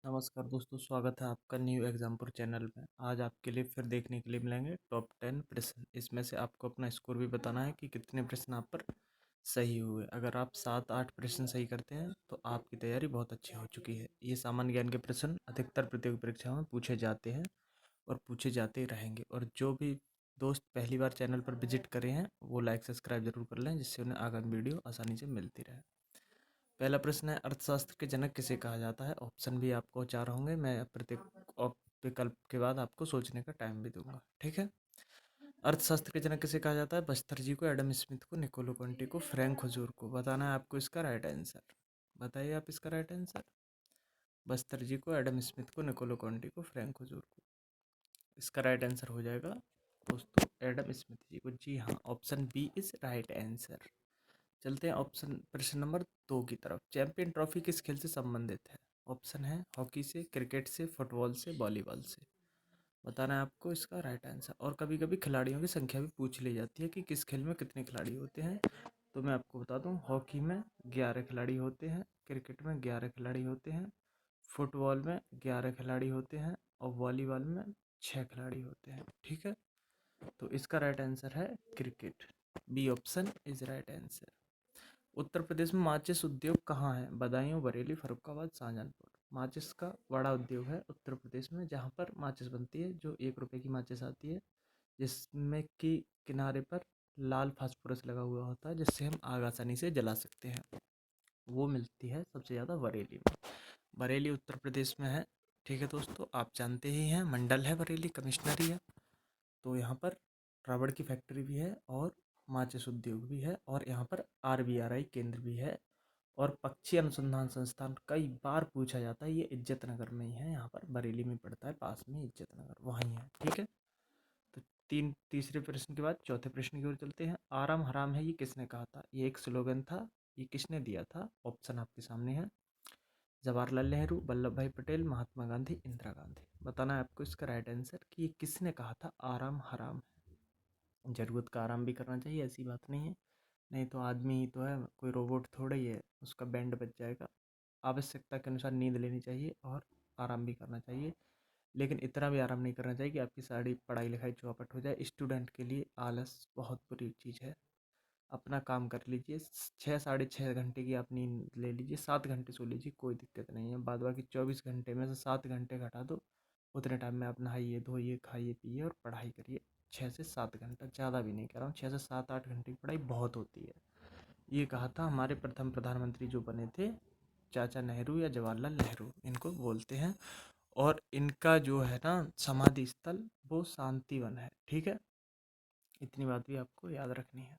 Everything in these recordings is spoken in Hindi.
नमस्कार दोस्तों, स्वागत है आपका न्यू एग्जाम्पल चैनल में। आज आपके लिए फिर देखने के लिए मिलेंगे टॉप 10 प्रश्न। इसमें से आपको अपना स्कोर भी बताना है कि कितने प्रश्न आप पर सही हुए। अगर आप 7-8 प्रश्न सही करते हैं तो आपकी तैयारी बहुत अच्छी हो चुकी है। ये सामान्य ज्ञान के प्रश्न अधिकतर प्रतियोगी परीक्षाओं में पूछे जाते हैं और पूछे जाते रहेंगे। और जो भी दोस्त पहली बार चैनल पर विजिट करे हैं वो लाइक सब्सक्राइब जरूर कर लें, जिससे उन्हें आगामी वीडियो आसानी से मिलती रहे। पहला प्रश्न है, अर्थशास्त्र के जनक किसे कहा जाता है? ऑप्शन भी आपको 4 होंगे। मैं प्रत्येक विकल्प के बाद आपको सोचने का टाइम भी दूंगा, ठीक है। अर्थशास्त्र के जनक किसे कहा जाता है? बस्तर जी को, एडम स्मिथ को, निकोलो कंटी को, फ्रैंक हुजूर को। बताना है आपको इसका राइट आंसर। बताइए आप इसका राइट आंसर। बस्तर जी को, एडम स्मिथ को, निकोलो कंटी को, फ्रैंक हुजूर को। इसका राइट आंसर हो जाएगा दोस्तों एडम स्मिथ जी को। जी हाँ, option B is right answer. चलते हैं ऑप्शन प्रश्न नंबर 2 की तरफ। चैंपियन ट्रॉफी किस खेल से संबंधित है? ऑप्शन है हॉकी से, क्रिकेट से, फुटबॉल से, वॉलीबॉल से। बताना है आपको इसका राइट आंसर। और कभी कभी खिलाड़ियों की संख्या भी पूछ ली जाती है कि किस खेल में कितने खिलाड़ी होते हैं। तो मैं आपको बता दूं, हॉकी में 11 खिलाड़ी होते हैं, क्रिकेट में 11 खिलाड़ी होते हैं, फुटबॉल में 11 खिलाड़ी होते हैं और वॉलीबॉल में 6 खिलाड़ी होते हैं, ठीक है। तो इसका राइट आंसर है cricket. B option is right answer. Uttar Pradesh में माचिस उद्योग कहाँ है? बदायूं, बरेली, फर्रुखाबाद, शाहजहांपुर। माचिस का बड़ा उद्योग है उत्तर प्रदेश में, जहाँ पर माचिस बनती है, जो 1 रुपए की माचिस आती है, जिसमें कि किनारे पर लाल फास्फोरस लगा हुआ होता है, जिससे हम आग आसानी से जला सकते हैं। वो मिलती है सबसे ज़्यादा बरेली में। बरेली उत्तर प्रदेश में है, ठीक है दोस्तों। आप जानते ही हैं, मंडल है बरेली, कमिश्नरी है। तो यहाँ पर रबड़ की फैक्ट्री भी है और माचिस उद्योग भी है, और यहाँ पर RBRI केंद्र भी है। और पक्षी अनुसंधान संस्थान कई बार पूछा जाता है, ये इज्जत नगर में ही है, यहाँ पर बरेली में पड़ता है, पास में इज्जत नगर वहीं है, ठीक है। तो तीसरे प्रश्न के बाद चौथे प्रश्न की ओर चलते हैं। आराम हराम है, ये किसने कहा था? ये एक स्लोगन था, ये किसने दिया था? ऑप्शन आपके सामने है। जवाहरलाल नेहरू, वल्लभ भाई पटेल, महात्मा गांधी, इंदिरा गांधी। बताना है आपको इसका राइट आंसर कि ये किसने कहा था आराम हराम है। जरूरत का आराम भी करना चाहिए, ऐसी बात नहीं है। नहीं तो आदमी ही तो है, कोई रोबोट थोड़ा ही है, उसका बैंड बच जाएगा। आवश्यकता के अनुसार नींद लेनी चाहिए और आराम भी करना चाहिए, लेकिन इतना भी आराम नहीं करना चाहिए कि आपकी सारी पढ़ाई लिखाई चौपट हो जाए। स्टूडेंट के लिए आलस बहुत बुरी चीज़ है। अपना काम कर लीजिए, 6-6.5 घंटे की आप नींद ले लीजिए, 7 घंटे सो लीजिए, कोई दिक्कत नहीं है। बाद बाकी 24 घंटे में से 7 घंटे घटा दो। उतने टाइम में आप नहाइए, धोइए, खाइए, पिए और पढ़ाई करिए। 6 से 7 घंटा, ज़्यादा भी नहीं कह रहा हूँ, 6 से 7-8 घंटे की पढ़ाई बहुत होती है। ये कहा था हमारे प्रथम प्रधानमंत्री जो बने थे, चाचा नेहरू या जवाहरलाल नेहरू, इनको बोलते हैं। और इनका जो है ना समाधि स्थल, वो शांतिवन है, ठीक है। इतनी बात भी आपको याद रखनी है।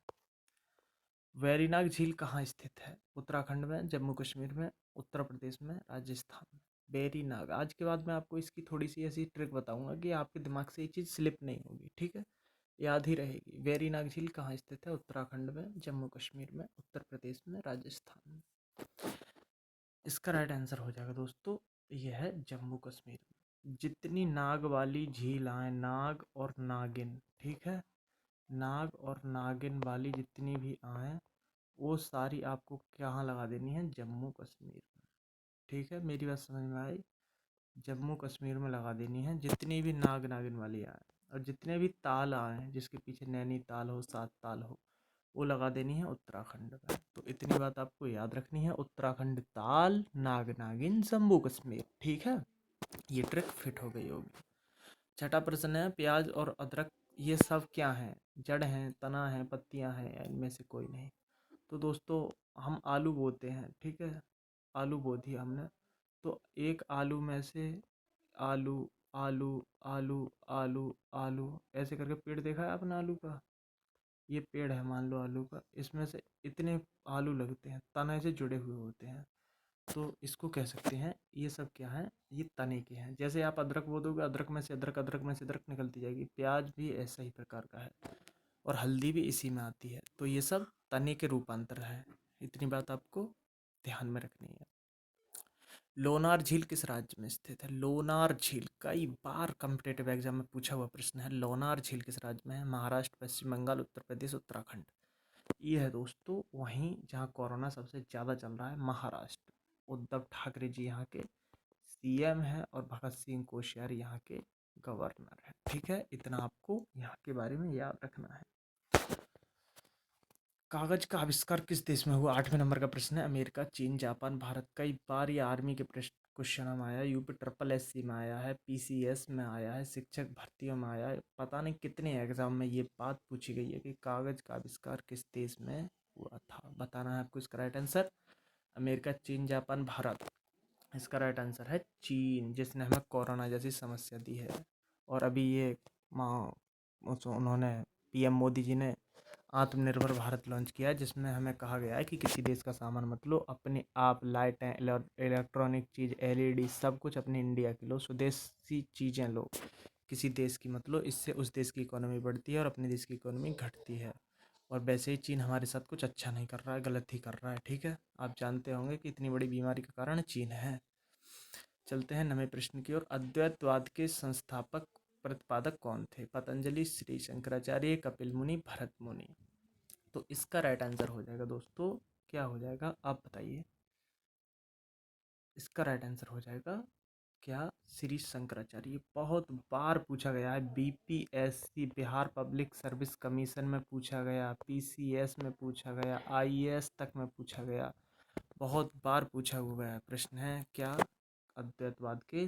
वेरीनाग झील कहाँ स्थित है? उत्तराखंड में, जम्मू कश्मीर में, उत्तर प्रदेश में, राजस्थान में। वेरीनाग, आज के बाद मैं आपको इसकी थोड़ी सी ऐसी ट्रिक बताऊंगा कि आपके दिमाग से ये चीज़ स्लिप नहीं होगी, ठीक है, याद ही रहेगी। वेरीनाग झील कहाँ स्थित है? उत्तराखंड में, जम्मू कश्मीर में, उत्तर प्रदेश में, राजस्थान में। इसका राइट आंसर हो जाएगा दोस्तों, यह है जम्मू कश्मीर में। जितनी नाग वाली झील आए, नाग और नागिन, ठीक है, नाग और नागिन वाली जितनी भी आए, वो सारी आपको कहाँ लगा देनी है? जम्मू कश्मीर में, ठीक है। मेरी बात समझ में आई? जम्मू कश्मीर में लगा देनी है जितनी भी नाग नागिन वाली आए। और जितने भी ताल आए, जिसके पीछे नैनीताल हो, 7 ताल हो, वो लगा देनी है उत्तराखंड में। तो इतनी बात आपको याद रखनी है, उत्तराखंड, ताल, नाग नागिन, जम्मू कश्मीर, ठीक है। ये ट्रिक फिट हो गई होगी। छठा प्रश्न है, प्याज और अदरक ये सब क्या हैं? जड़ हैं, तना है, पत्तियां हैं, या इनमें से कोई नहीं? तो दोस्तों, हम आलू बोते हैं, ठीक है, आलू बो दिया हमने। तो एक आलू में से आलू, आलू, आलू, आलू, आलू, ऐसे करके पेड़ देखा है आपने आलू का? ये पेड़ है मान लो आलू का, इसमें से इतने आलू लगते हैं, तने से जुड़े हुए होते हैं। तो इसको कह सकते हैं, ये सब क्या है? ये तने के हैं। जैसे आप अदरक बो दोगे, अदरक में से अदरक, अदरक में से अदरक निकलती जाएगी। प्याज भी ऐसा ही प्रकार का है, और हल्दी भी इसी में आती है। तो ये सब तने के रूपांतर है। इतनी बात आपको ध्यान में रखनी है। लोनार झील किस राज्य में स्थित है? लोनार झील कई बार कॉम्पिटेटिव एग्जाम में पूछा हुआ प्रश्न है। लोनार झील किस राज्य में है? महाराष्ट्र, पश्चिम बंगाल, उत्तर प्रदेश, उत्तराखंड। ये है दोस्तों वहीं जहाँ कोरोना सबसे ज़्यादा चल रहा है, महाराष्ट्र। उद्धव ठाकरे जी यहाँ के सीएम है और भगत सिंह कोश्यारी यहाँ के गवर्नर है। ठीक है, इतना आपको यहाँ के बारे में याद रखना है। कागज का आविष्कार किस देश में हुआ? 8वें नंबर का प्रश्न है। अमेरिका, चीन, जापान, भारत। कई बार ये आर्मी के क्वेश्चन में आया, यूपी ट्रिपल एससी में आया है, पीसीएस में आया है, शिक्षक भर्तियों में आया है। पता नहीं कितने एग्जाम में ये बात पूछी गई है कि कागज का आविष्कार किस देश में हुआ था। बताना है आपको इसका राइट आंसर। अमेरिका, चीन, जापान, भारत। इसका राइट आंसर है चीन, जिसने हमें कोरोना जैसी समस्या दी है। और अभी ये उन्होंने पीएम मोदी जी ने आत्मनिर्भर भारत लॉन्च किया है, जिसमें हमें कहा गया है कि किसी देश का सामान मत लो, अपने आप लाइटें, इलेक्ट्रॉनिक चीज़, एलईडी सब कुछ अपने इंडिया की लो, स्वदेशी चीज़ें लो, किसी देश की मत लो। इससे उस देश की इकोनॉमी बढ़ती है और अपने देश की इकोनॉमी घटती है। और वैसे ही चीन हमारे साथ कुछ अच्छा नहीं कर रहा है, गलत ही कर रहा है। ठीक है, आप जानते होंगे कि इतनी बड़ी बीमारी का कारण चीन है। चलते हैं 9वें प्रश्न की ओर। अद्वैतवाद के संस्थापक प्रतिपादक कौन थे? पतंजलि, श्री शंकराचार्य, कपिल मुनि, भरत मुनि। तो इसका राइट आंसर हो जाएगा दोस्तों, क्या हो जाएगा आप बताइए। इसका राइट आंसर हो जाएगा क्या? श्री शंकराचार्य। बहुत बार पूछा गया है, BPSC Bihar public service commission में पूछा गया, पीसीएस में पूछा गया, आईएएस तक में पूछा गया, बहुत बार पूछा हुआ है। प्रश्न है क्या? अद्वैतवाद के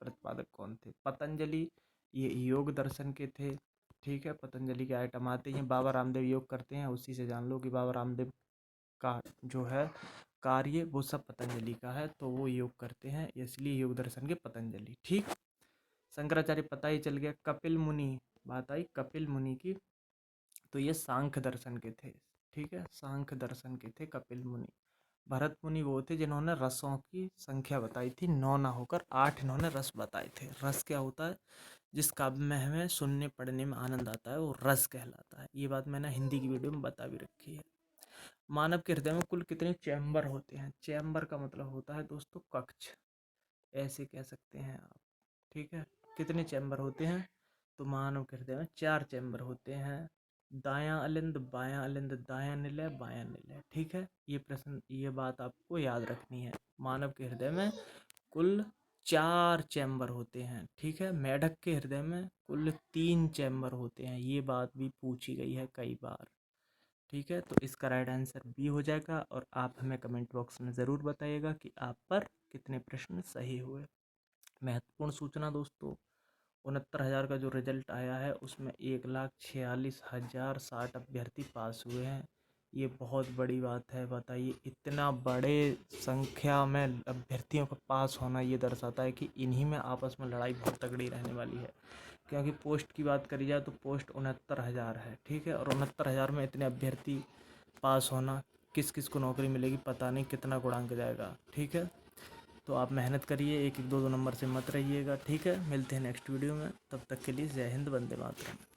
प्रतिपादक कौन थे? पतंजलि, ये योग दर्शन के थे। ठीक है, पतंजलि के आइटम आते हैं। बाबा रामदेव योग करते हैं, उसी से जान लो कि बाबा रामदेव का जो है कार्य वो सब पतंजलि का है, तो वो योग करते हैं, इसलिए योग दर्शन के पतंजलि। ठीक, शंकराचार्य पता ही चल गया। कपिल मुनि, बात आई कपिल मुनि की, तो ये सांख्य दर्शन के थे। ठीक है, सांख्य दर्शन के थे कपिल मुनि। भरत मुनि वो थे जिन्होंने रसों की संख्या बताई थी, 9 ना होकर 8 इन्होंने रस बताए थे। रस क्या होता है? जिस काव्य में हमें सुनने पढ़ने में आनंद आता है वो रस कहलाता है। ये बात मैंने हिंदी की वीडियो में बता भी रखी है। मानव के हृदय में कुल कितने चैम्बर होते हैं? चैम्बर का मतलब होता है दोस्तों कक्ष, ऐसे कह सकते हैं आप। ठीक है, कितने चैम्बर होते हैं? तो मानव के हृदय में 4 चैम्बर होते हैं। दायां अलिंद, बायां अलिंद, दायां निलय, बायां निलय। ठीक है, ये प्रश्न, ये बात आपको याद रखनी है। मानव के हृदय में कुल 4 चैम्बर होते हैं। ठीक है, मेढक के हृदय में कुल 3 चैम्बर होते हैं। ये बात भी पूछी गई है कई बार। ठीक है, तो इसका राइट आंसर बी हो जाएगा। और आप हमें कमेंट बॉक्स में ज़रूर बताइएगा कि आप पर कितने प्रश्न सही हुए। महत्वपूर्ण सूचना दोस्तों, 69,000 का जो रिजल्ट आया है उसमें 1,46,060 अभ्यर्थी पास हुए हैं। ये बहुत बड़ी बात है। बताइए, इतना बड़े संख्या में अभ्यर्थियों का पास होना ये दर्शाता है कि इन्हीं में आपस में लड़ाई बहुत तगड़ी रहने वाली है। क्योंकि पोस्ट की बात करी जाए तो पोस्ट 69,000 है। ठीक है, और 69,000 में इतने अभ्यर्थी पास होना, किस किस को नौकरी मिलेगी पता नहीं, कितना गुणांक जाएगा। ठीक है, तो आप मेहनत करिए, एक एक दो दो नंबर से मत रहिएगा। ठीक है, मिलते हैं नेक्स्ट वीडियो में, तब तक के लिए जय हिंद, वंदे मातरम।